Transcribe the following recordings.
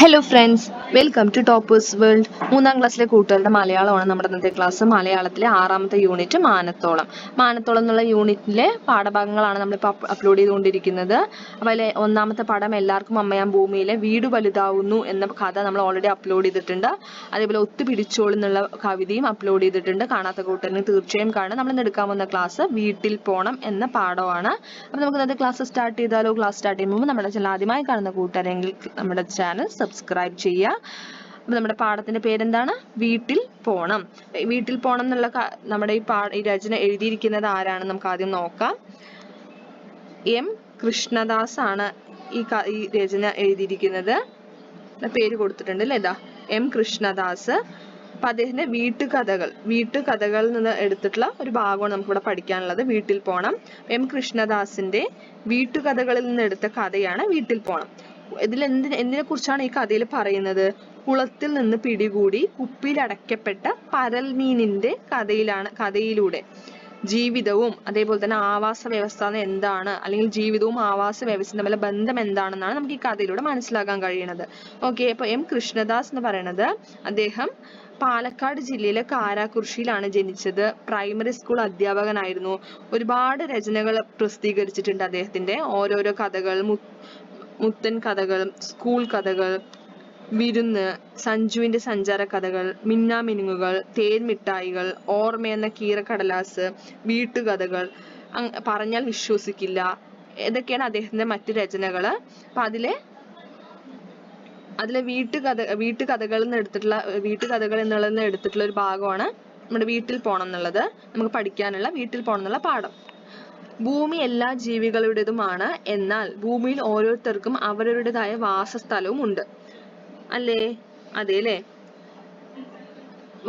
Hello friends, welcome to toppers world. മൂന്നാം ക്ലാസ്സിലെ കൂട്ടുകാരുടെ മലയാളമാണ് നമ്മുടെ ഇന്നത്തെ ക്ലാസ്. മലയാളത്തിലെ 6ാമത്തെ യൂണിറ്റ് മാനത്തോളം. മാനത്തോളം എന്നുള്ള യൂണിറ്റിലെ പാഠഭാഗങ്ങളാണ് നമ്മളിപ്പോൾ അപ്ലോഡ് ചെയ്തുകൊണ്ടിരിക്കുന്നത്. അപ്പോൾ അതിലെ 1ാമത്തെ പാഠം എല്ലാവർക്കും അമ്മയാം ഭൂമിയിലെ വീട് വലുതാവുന്നു എന്ന കഥ നമ്മൾ ഓൾറെഡി അപ്ലോഡ് ചെയ്തിട്ടുണ്ട്. അതേപോലെ ഒത്തുപിടിച്ചോൾ എന്നുള്ള കവിതയും അപ്ലോഡ് ചെയ്തിട്ടുണ്ട്. കാണാത്ത കൂട്ടുകാരന് തീർച്ചയായും കാണാം. നമ്മൾ ഇന്ന് എടുക്കാൻ പോകുന്ന ക്ലാസ് വീട്ടിൽ പോണം എന്ന പാഠമാണ്. അപ്പോൾ നമുക്ക് ഇന്നത്തെ ക്ലാസ് സ്റ്റാർട്ട് ചെയ്താലോ? ക്ലാസ് സ്റ്റാർട്ട് ചെയ്യുമ്പോൾ നമ്മുടെ ചാനൽ ആദ്യമായി കാണുന്ന കൂട്ടുകാരെങ്കിൽ നമ്മുടെ ചാനൽ സബ്സ്ക്രൈബ് ചെയ്യുക. അപ്പൊ നമ്മുടെ പാഠത്തിന്റെ പേരെന്താണ്? വീട്ടിൽ പോണം. വീട്ടിൽ പോണം എന്നുള്ള നമ്മുടെ ഈ രചന എഴുതിയിരിക്കുന്നത് ആരാണ് നമുക്ക് ആദ്യം നോക്കാം. എം കൃഷ്ണദാസ് ആണ് ഈ രചന എഴുതിയിരിക്കുന്നത്. പേര് കൊടുത്തിട്ടുണ്ട് അല്ലേ? ഇതാ എം കൃഷ്ണദാസ്. അപ്പൊ അദ്ദേഹത്തിന്റെ വീട്ടുകഥകളിൽ നിന്ന് എടുത്തിട്ടുള്ള ഒരു ഭാഗമാണ് നമുക്കിവിടെ പഠിക്കാനുള്ളത്. വീട്ടിൽ പോണം. എം കൃഷ്ണദാസിന്റെ വീട്ടുകഥകളിൽ നിന്ന് എടുത്ത കഥയാണ് വീട്ടിൽ പോണം. എന്തിനെ കുറിച്ചാണ് ഈ കഥയിൽ പറയുന്നത്? കുളത്തിൽ നിന്ന് പിടികൂടി കുപ്പിയിൽ അടയ്ക്കപ്പെട്ട പരൽമീനിന്റെ കഥയിലൂടെ ജീവിതവും അതേപോലെ തന്നെ ആവാസ വ്യവസ്ഥ എന്താണ്, അല്ലെങ്കിൽ ജീവിതവും ആവാസ വ്യവസ്ഥയും തമ്മിലെ ബന്ധം എന്താണെന്നാണ് നമുക്ക് ഈ കഥയിലൂടെ മനസ്സിലാക്കാൻ കഴിയുന്നത്. ഓക്കെ, അപ്പൊ എം കൃഷ്ണദാസ് എന്ന് പറയുന്നത് അദ്ദേഹം പാലക്കാട് ജില്ലയിലെ കാരാകുർശിയിലാണ് ജനിച്ചത്. പ്രൈമറി സ്കൂൾ അധ്യാപകനായിരുന്നു. ഒരുപാട് രചനകൾ പ്രസിദ്ധീകരിച്ചിട്ടുണ്ട് അദ്ദേഹത്തിന്റെ. ഓരോരോ കഥകൾ, മുത്തൻ കഥകൾ, സ്കൂൾ കഥകൾ, വിരുന്ന്, സഞ്ജുവിന്റെ സഞ്ചാര കഥകൾ, മിന്നാമിനുങ്ങുകൾ, തേൻമിഠായികൾ, ഓർമ്മയെന്ന കീറക്കടലാസ്, വീട്ടുകഥകൾ, പറഞ്ഞാൽ വിശ്വസിക്കില്ല, ഇതൊക്കെയാണ് അദ്ദേഹത്തിന്റെ മറ്റു രചനകള്. അപ്പൊ അതിലെ വീട്ടുകഥകളിൽ നിന്ന് എടുത്തിട്ടുള്ള ഒരു ഭാഗമാണ് നമ്മുടെ വീട്ടിൽ പോണം എന്നുള്ളത്. നമുക്ക് പഠിക്കാനുള്ള വീട്ടിൽ പോണം എന്നുള്ള പാഠം. ഭൂമി എല്ലാ ജീവികളുടേതുമാണ്. എന്നാൽ ഭൂമിയിൽ ഓരോരുത്തർക്കും അവരവരുടേതായ വാസസ്ഥലവും ഉണ്ട്. അല്ലേ? അതെ അല്ലേ?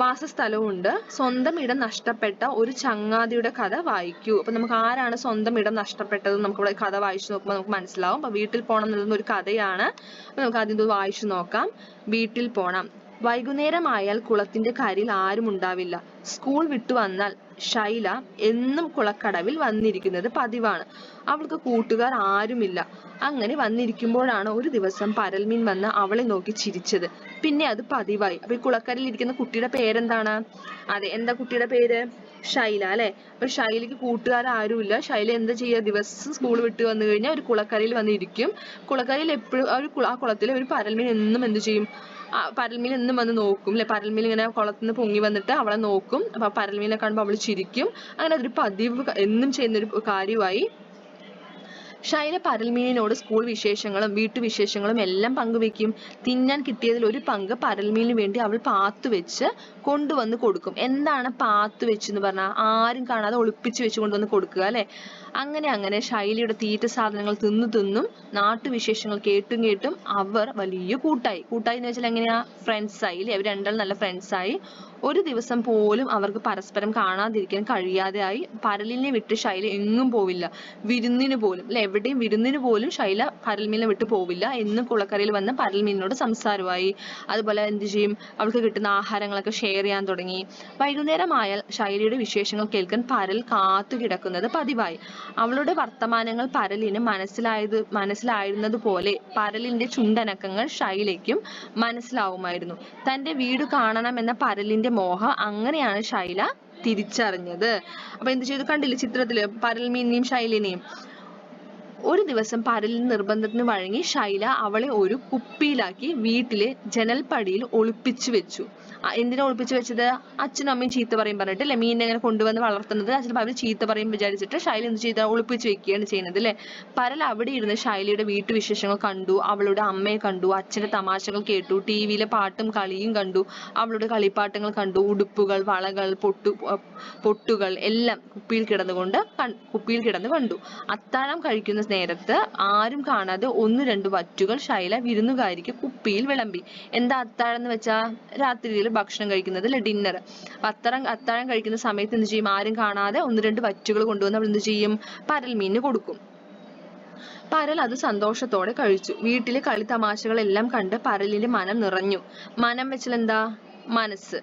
വാസസ്ഥലവും ഉണ്ട്. സ്വന്തം ഇടം നഷ്ടപ്പെട്ട ഒരു ചങ്ങാതിയുടെ കഥ വായിക്കൂ. അപ്പൊ നമുക്ക് ആരാണ് സ്വന്തം ഇടം നഷ്ടപ്പെട്ടത് നമുക്കിവിടെ കഥ വായിച്ചു നോക്കുമ്പോൾ നമുക്ക് മനസ്സിലാവും. അപ്പൊ വീട്ടിൽ പോണം എന്നുള്ളത് ഒരു കഥയാണ്. അപ്പൊ നമുക്ക് ആദ്യം ഇത് വായിച്ചു നോക്കാം. വീട്ടിൽ പോണം. വൈകുന്നേരമായാൽ കുളത്തിന്റെ കരയിൽ ആരും ഉണ്ടാവില്ല. സ്കൂൾ വിട്ടു വന്നാൽ ശൈല എന്നും കുളക്കടവിൽ വന്നിരിക്കുന്നത് പതിവാണ്. അവൾക്ക് കൂട്ടുകാർ ആരുമില്ല. അങ്ങനെ വന്നിരിക്കുമ്പോഴാണ് ഒരു ദിവസം പരൽമീൻ വന്ന് അവളെ നോക്കി ചിരിച്ചത്. പിന്നെ അത് പതിവായി. അപ്പൊ ഈ കുളക്കരയിൽ ഇരിക്കുന്ന കുട്ടിയുടെ പേരെന്താണ്? അതെ, എന്താ കുട്ടിയുടെ പേര്? ശൈല അല്ലെ? അപ്പൊ ശൈലയ്ക്ക് കൂട്ടുകാർ ആരുമില്ല. ശൈല എന്താ ചെയ്യുക? ദിവസം സ്കൂൾ വിട്ട് വന്നു കഴിഞ്ഞാൽ ഒരു കുളക്കരയിൽ വന്നിരിക്കും. കുളക്കരയിൽ എപ്പോഴും ആ കുളത്തിൽ ഒരു പരൽമീൻ എന്നും എന്ത് ചെയ്യും? പരൽമീൻ എന്നും വന്ന് നോക്കും അല്ലെ? പരൽമീൻ ഇങ്ങനെ കുളത്തിൽ നിന്ന് പൊങ്ങി വന്നിട്ട് അവളെ നോക്കും. അപ്പൊ പരൽമീനെ കാണുമ്പോൾ അവള് ചിരിക്കും. അങ്ങനെ അതൊരു പതിവ് എന്നും ചെയ്യുന്ന ഒരു കാര്യമായി. ശൈല പരൽമീനിനോട് സ്കൂൾ വിശേഷങ്ങളും വീട്ടുവിശേഷങ്ങളും എല്ലാം പങ്കുവെക്കും. തിന്നാൻ കിട്ടിയതിൽ ഒരു പങ്ക് പരൽമീനിന് വേണ്ടി അവൾ പാത്തുവെച്ച് കൊണ്ടുവന്ന് കൊടുക്കും. എന്താണ് പാത്തുവെച്ച് എന്ന് പറഞ്ഞാൽ? ആരും കാണാതെ ഒളിപ്പിച്ച് വെച്ച് കൊണ്ടുവന്ന് കൊടുക്കുക അല്ലെ? അങ്ങനെ ശൈലയുടെ തീറ്റ സാധനങ്ങൾ തിന്നും നാട്ടുവിശേഷങ്ങൾ കേട്ടും അവർ വലിയ കൂട്ടായി എന്ന് വെച്ചാൽ എങ്ങനെയാ? ഫ്രണ്ട്സായി അല്ലെ? അവർ രണ്ടാളും നല്ല ഫ്രണ്ട്സായി. ഒരു ദിവസം പോലും അവർക്ക് പരസ്പരം കാണാതിരിക്കാൻ കഴിയാതെയായി. പരലിനെ വിട്ട് ശൈല എങ്ങും പോവില്ല. വിരുന്നിന് പോലും അല്ലെ? എവിടെയും വിരുന്നിന് പോലും ശൈല പരൽമീനെ വിട്ട് പോവില്ല. എന്നും കുളക്കരയിൽ വന്ന് പരൽമീനിനോട് സംസാരമായി. അതുപോലെ എന്ത് ചെയ്യും? അവൾക്ക് കിട്ടുന്ന ആഹാരങ്ങളൊക്കെ ഷെയർ ചെയ്യാൻ തുടങ്ങി. വൈകുന്നേരമായാൽ ശൈലയുടെ വിശേഷങ്ങൾ കേൾക്കാൻ പരൽ കാത്തു കിടക്കുന്നത് പതിവായി. അവളുടെ വർത്തമാനങ്ങൾ പരലിന് മനസ്സിലായിരുന്നത് പോലെ പരലിന്റെ ചുണ്ടനക്കങ്ങൾ ശൈലയ്ക്കും മനസ്സിലാവുമായിരുന്നു. തന്റെ വീട് കാണണമെന്ന പരലിന്റെ മോഹം അങ്ങനെയാണ് ശൈല തിരിച്ചറിഞ്ഞത്. അപ്പൊ എന്ത് ചെയ്തു? കണ്ടില്ലേ ചിത്രത്തില് പരൽമീനെയും ശൈലിനെയും? ഒരു ദിവസം പരലിന് നിർബന്ധത്തിന് വഴങ്ങി ശൈല അവളെ ഒരു കുപ്പിയിലാക്കി വീട്ടിലെ ജനൽപ്പടിയിൽ ഒളിപ്പിച്ചു വെച്ചു. എന്തിനാ ഒളിപ്പിച്ചു വെച്ചത്? അച്ഛനും അമ്മയും ചീത്ത പറയും പറഞ്ഞിട്ട് അല്ലെ? മീനിനെ അങ്ങനെ കൊണ്ടുവന്ന് വളർത്തുന്നത് അച്ഛനും അവർ ചീത്ത പറയും വിചാരിച്ചിട്ട് ശൈല എന്ത് ചെയ്ത? ഒളിപ്പിച്ചു വെക്കുകയാണ് ചെയ്യുന്നത് അല്ലെ? പരൽ അവിടെ ഇരുന്ന് ശൈലയുടെ വീട്ടുവിശേഷങ്ങൾ കണ്ടു. അവളുടെ അമ്മയെ കണ്ടു. അച്ഛന്റെ തമാശകൾ കേട്ടു. ടിവിയിലെ പാട്ടും കളിയും കണ്ടു. അവളുടെ കളിപ്പാട്ടങ്ങൾ കണ്ടു. ഉടുപ്പുകൾ, വളകൾ, പൊട്ടുകൾ എല്ലാം കുപ്പിയിൽ കിടന്നു കണ്ടു. അത്താഴം കഴിക്കുന്ന നേരത്ത് ആരും കാണാതെ 1-2 വറ്റുകൾ ശൈല വിരുന്നുകാരിക്ക് കുപ്പിയിൽ വിളമ്പി. എന്താ അത്താഴം എന്ന് വെച്ചാ? രാത്രിയിൽ ഭക്ഷണം കഴിക്കുന്നത് അല്ലെ? ഡിന്നർ. അത്താഴം കഴിക്കുന്ന സമയത്ത് എന്ത് ചെയ്യും? ആരും കാണാതെ 1-2 വറ്റുകൾ കൊണ്ടുവന്ന് അവൾ എന്ത് ചെയ്യും? പരൽമീനിന് കൊടുക്കും. പരൽ അത് സന്തോഷത്തോടെ കഴിച്ചു. വീട്ടിലെ കളി തമാശകളെല്ലാം കണ്ട് പരലിന്റെ മനം നിറഞ്ഞു. മനം വെച്ചാൽ എന്താ? മനസ്സ്.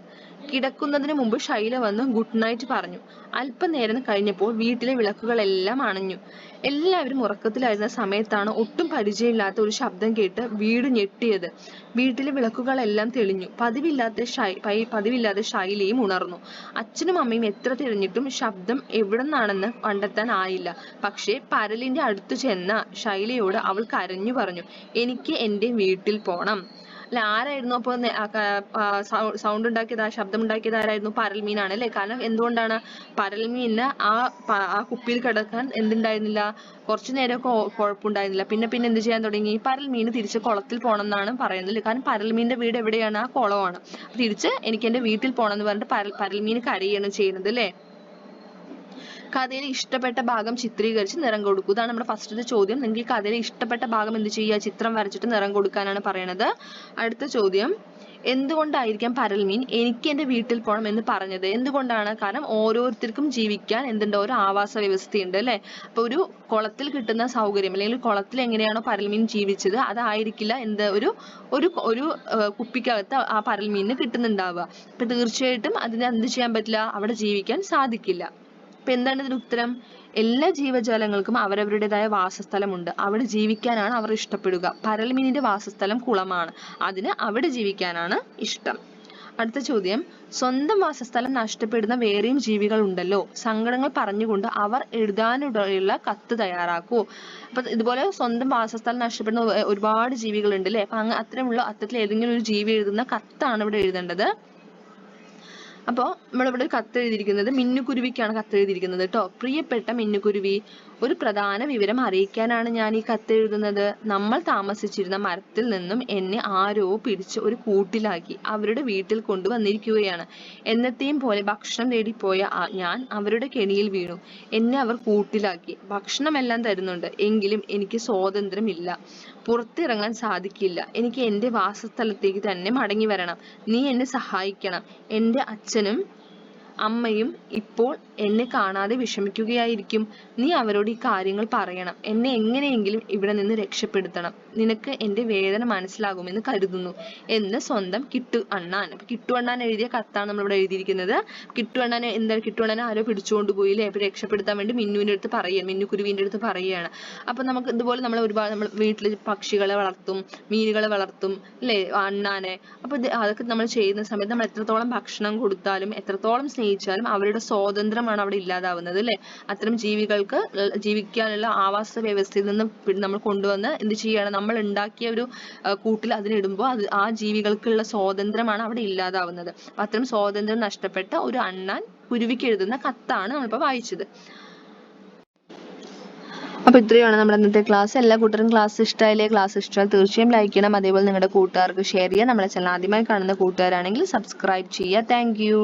കിടക്കുന്നതിന് മുമ്പ് ശൈല വന്ന് ഗുഡ് നൈറ്റ് പറഞ്ഞു. അല്പനേരം കഴിഞ്ഞപ്പോൾ വീട്ടിലെ വിളക്കുകളെല്ലാം അണഞ്ഞു. എല്ലാവരും ഉറക്കത്തിലായിരുന്ന സമയത്താണ് ഒട്ടും പരിചയമില്ലാത്ത ഒരു ശബ്ദം കേട്ട് വീട് ഞെട്ടിയത്. വീട്ടിലെ വിളക്കുകളെല്ലാം തെളിഞ്ഞു. പതിവില്ലാതെ ശൈലയും ഉണർന്നു. അച്ഛനും അമ്മയും എത്ര തിരഞ്ഞിട്ടും ശബ്ദം എവിടെന്നാണെന്ന് കണ്ടെത്താൻ ആയില്ല. പക്ഷേ പരലിന്റെ അടുത്തു ചെന്ന ശൈലയോട് അവൾ കരഞ്ഞു പറഞ്ഞു, എനിക്ക് എന്റെ വീട്ടിൽ പോണം. അല്ല, ആരായിരുന്നു അപ്പൊ സൗണ്ട് ഉണ്ടാക്കിയത്, ആ ശബ്ദം ഉണ്ടാക്കിയത് ആരായിരുന്നു? പരൽമീനാണ് അല്ലെ? കാരണം എന്തുകൊണ്ടാണ്? പരൽമീനിന് ആ കുപ്പിയിൽ കിടക്കാൻ എന്തുണ്ടായിരുന്നില്ല, കുറച്ചു നേരമൊക്കെ കുഴപ്പമുണ്ടായിരുന്നില്ല. പിന്നെ എന്ത് ചെയ്യാൻ തുടങ്ങി? പരൽമീന് തിരിച്ച് കുളത്തിൽ പോകണം എന്നാണ് പറയുന്നത്. കാരണം പരൽമീന്റെ വീട് എവിടെയാണ്? ആ കുളമാണ്. തിരിച്ച് എനിക്ക് എന്റെ വീട്ടിൽ പോകണം എന്ന് പറഞ്ഞിട്ട് പരൽമീൻ കരയാണ് ചെയ്യുന്നത് അല്ലേ? കഥയിലെ ഇഷ്ടപ്പെട്ട ഭാഗം ചിത്രീകരിച്ച് നിറം കൊടുക്കൂ. ഇതാണ് നമ്മുടെ ഫസ്റ്റത്തെ ചോദ്യം. നിങ്ങൾക്ക് ഈ കഥയിലെ ഇഷ്ടപ്പെട്ട ഭാഗം എന്ത് ചെയ്യുക? ചിത്രം വരച്ചിട്ട് നിറം കൊടുക്കാനാണ് പറയണത്. അടുത്ത ചോദ്യം, എന്തുകൊണ്ടായിരിക്കാം പരൽമീൻ എനിക്ക് എന്റെ വീട്ടിൽ പോകണം എന്ന് പറഞ്ഞത്? എന്തുകൊണ്ടാണ്? കാരണം ഓരോരുത്തർക്കും ജീവിക്കാൻ എന്തുണ്ട്? ഒരു ആവാസ വ്യവസ്ഥയുണ്ട് അല്ലെ? അപ്പൊ ഒരു കുളത്തിൽ കിട്ടുന്ന സൗകര്യം, അല്ലെങ്കിൽ കുളത്തിൽ എങ്ങനെയാണോ പരൽമീൻ ജീവിച്ചത് അതായിരിക്കില്ല ഒരു കുപ്പിക്കകത്ത് ആ പരൽമീനിന് കിട്ടുന്നുണ്ടാവുക. അപ്പൊ തീർച്ചയായിട്ടും അതിന് എന്ത് ചെയ്യാൻ പറ്റില്ല? അവിടെ ജീവിക്കാൻ സാധിക്കില്ല. അപ്പൊ എന്താണ് ഇതിന് ഉത്തരം? എല്ലാ ജീവജാലങ്ങൾക്കും അവരവരുടേതായ വാസസ്ഥലമുണ്ട്. അവിടെ ജീവിക്കാനാണ് അവർ ഇഷ്ടപ്പെടുക. പരൽമീനിന്റെ വാസസ്ഥലം കുളമാണ്. അതിന് അവിടെ ജീവിക്കാനാണ് ഇഷ്ടം. അടുത്ത ചോദ്യം, സ്വന്തം വാസസ്ഥലം നഷ്ടപ്പെടുന്ന വേറെയും ജീവികൾ ഉണ്ടല്ലോ. സങ്കടങ്ങൾ പറഞ്ഞുകൊണ്ട് അവർ എഴുതാനുള്ള കത്ത് തയ്യാറാക്കൂ. അപ്പൊ ഇതുപോലെ സ്വന്തം വാസസ്ഥലം നഷ്ടപ്പെടുന്ന ഒരുപാട് ജീവികളുണ്ട് അല്ലെ? അപ്പൊ അത്തരമുള്ള അത്തരത്തിൽ ഏതെങ്കിലും ഒരു ജീവി എഴുതുന്ന കത്താണ് ഇവിടെ എഴുതേണ്ടത്. അപ്പോൾ നമ്മളിവിടെ കത്ത് എഴുതിയിരിക്കുന്നത് മിന്നുകുരുവിക്കാണ് കത്ത് എഴുതിയിരിക്കുന്നത് കേട്ടോ. പ്രിയപ്പെട്ട മിന്നുകുരുവി, ഒരു പ്രധാന വിവരം അറിയിക്കാനാണ് ഞാൻ ഈ കത്ത് എഴുതുന്നത്. നമ്മൾ താമസിച്ചിരുന്ന മരത്തിൽ നിന്നും എന്നെ ആരോ പിടിച്ച് ഒരു കൂട്ടിലാക്കി അവരുടെ വീട്ടിൽ കൊണ്ടുവന്നിരിക്കുകയാണ്. എന്നത്തെയും പോലെ ഭക്ഷണം തേടിപ്പോയ ഞാൻ അവരുടെ കെണിയിൽ വീണു. എന്നെ അവർ കൂട്ടിലാക്കി. ഭക്ഷണമെല്ലാം തരുന്നുണ്ട്, എങ്കിലും എനിക്ക് സ്വാതന്ത്ര്യമില്ല. പുറത്തിറങ്ങാൻ സാധിക്കില്ല. എനിക്ക് എന്റെ വാസസ്ഥലത്തേക്ക് തന്നെ മടങ്ങി വരണം. നീ എന്നെ സഹായിക്കണം. എന്റെ അച്ഛനും അമ്മയും ഇപ്പോൾ എന്നെ കാണാതെ വിഷമിക്കുകയായിരിക്കും. നീ അവരോട് ഈ കാര്യങ്ങൾ പറയണം. എന്നെ എങ്ങനെയെങ്കിലും ഇവിടെ നിന്ന് രക്ഷപ്പെടുത്തണം. നിനക്ക് എന്റെ വേദന മനസ്സിലാകുമെന്ന് കരുതുന്നു എന്ന് സ്വന്തം കിട്ടു അണ്ണാൻ. അപ്പൊ കിട്ടു അണ്ണാൻ എഴുതിയ കത്താണ് നമ്മളിവിടെ എഴുതിയിരിക്കുന്നത്. കിട്ടു അണ്ണാൻ കിട്ടു അണ്ണാൻ ആരോ പിടിച്ചുകൊണ്ട് പോയില്ലേ? അപ്പൊ രക്ഷപ്പെടുത്താൻ വേണ്ടി മിന്നുവിന്റെ അടുത്ത് പറയുകയാണ്, മിന്നുകുരുവിന്റെ അടുത്ത് പറയുകയാണ്. അപ്പൊ നമുക്ക് ഇതുപോലെ നമ്മൾ വീട്ടിൽ പക്ഷികളെ വളർത്തും, മീനുകളെ വളർത്തും അല്ലെ, അണ്ണാനെ. അപ്പൊ അതൊക്കെ നമ്മൾ ചെയ്യുന്ന സമയത്ത് നമ്മൾ എത്രത്തോളം ഭക്ഷണം കൊടുത്താലും എത്രത്തോളം സ്നേഹിച്ചാലും അവരുടെ സ്വാതന്ത്ര്യമാണ് അവിടെ ഇല്ലാതാവുന്നത് അല്ലെ? അത്തരം ജീവികൾക്ക് ജീവിക്കാനുള്ള ആവാസ വ്യവസ്ഥയിൽ നിന്ന് നമ്മൾ കൊണ്ടുവന്ന് എന്ത് ചെയ്യണം? നമ്മൾ ഉണ്ടാക്കിയ ഒരു കൂട്ടിൽ അതിനിടുമ്പോൾ ആ ജീവികൾക്കുള്ള സ്വാതന്ത്ര്യമാണ് അവിടെ ഇല്ലാതാവുന്നത്. അപ്പൊ അത്തരം സ്വാതന്ത്ര്യം നഷ്ടപ്പെട്ട ഒരു അണ്ണാൻ കുരുവിക്ക് എഴുതുന്ന കത്താണ് നമ്മളിപ്പോ വായിച്ചത്. അപ്പൊ ഇത്രയാണ് നമ്മുടെ ഇന്നത്തെ ക്ലാസ്. എല്ലാ കൂട്ടരും ക്ലാസ് ഇഷ്ടമായില്ലേ? ക്ലാസ് ഇഷ്ടമായാൽ തീർച്ചയായും ലൈക്ക് ചെയ്യണം. അതേപോലെ നിങ്ങളുടെ കൂട്ടുകാർക്ക് ഷെയർ ചെയ്യുക. നമ്മുടെ ചാനൽ ആദ്യമായി കാണുന്ന കൂട്ടുകാരാണെങ്കിൽ സബ്സ്ക്രൈബ് ചെയ്യുക. Thank you.